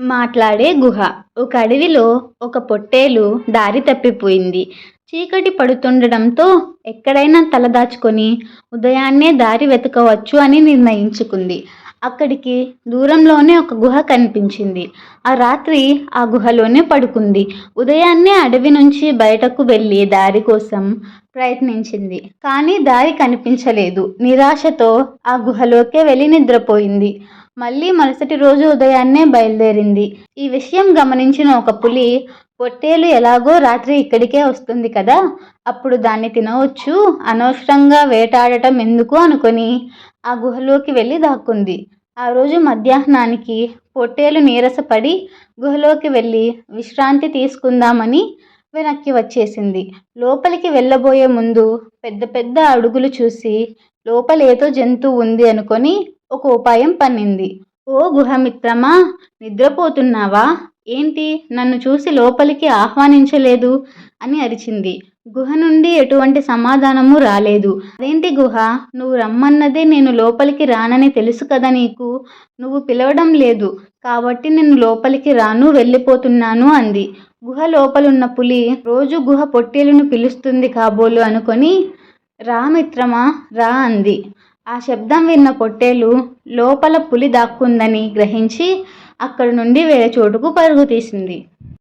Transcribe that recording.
మాట్లాడే గుహ. ఒక అడవిలో ఒక పొట్టేలు దారి తప్పిపోయింది. చీకటి పడుతుండడంతో ఎక్కడైనా తలదాచుకొని ఉదయాన్నే దారి వెతకవచ్చు అని నిర్ణయించుకుంది. అక్కడికి దూరంలోనే ఒక గుహ కనిపించింది. ఆ రాత్రి ఆ గుహలోనే పడుకుంది. ఉదయాన్నే అడవి నుంచి బయటకు వెళ్ళి దారి కోసం ప్రయత్నించింది. కానీ దారి కనిపించలేదు. నిరాశతో ఆ గుహలోకే వెళ్ళి నిద్రపోయింది. మళ్ళీ మరుసటి రోజు ఉదయాన్నే బయలుదేరింది. ఈ విషయం గమనించిన ఒక పులి, పొట్టేలు ఎలాగో రాత్రి ఇక్కడికే వస్తుంది కదా, అప్పుడు దాన్ని తినవచ్చు, అనవసరంగా వేటాడటం ఎందుకు అనుకొని ఆ గుహలోకి వెళ్ళి దాక్కుంది. ఆ రోజు మధ్యాహ్నానికి పొట్టేలు నీరసపడి గుహలోకి వెళ్ళి విశ్రాంతి తీసుకుందామని వెనక్కి వచ్చేసింది. లోపలికి వెళ్ళబోయే ముందు పెద్ద పెద్ద అడుగులు చూసి లోపలేదో జంతువు ఉంది అనుకొని ఒక ఉపాయం పన్నింది. ఓ గుహమిత్రమా, నిద్రపోతున్నావా? ఏంటి నన్ను చూసి లోపలికి ఆహ్వానించలేదు అని అరిచింది. గుహ నుండి ఎటువంటి సమాధానము రాలేదు. అదేంటి గుహ, నువ్వు రమ్మన్నదే నేను లోపలికి రానని తెలుసు కదా నీకు. నువ్వు పిలవడం లేదు కాబట్టి నేను లోపలికి రాను, వెళ్ళిపోతున్నాను అంది. గుహ లోపలున్న పులి రోజు గుహ పొట్టేలును పిలుస్తుంది కాబోలు అనుకొని రా మిత్రమా రా అంది. ఆ శబ్దం విన్న పొట్టేలు లోపల పులి దాక్కుందని గ్రహించి అక్కడి నుండి వేరే చోటుకు పరుగు తీసింది.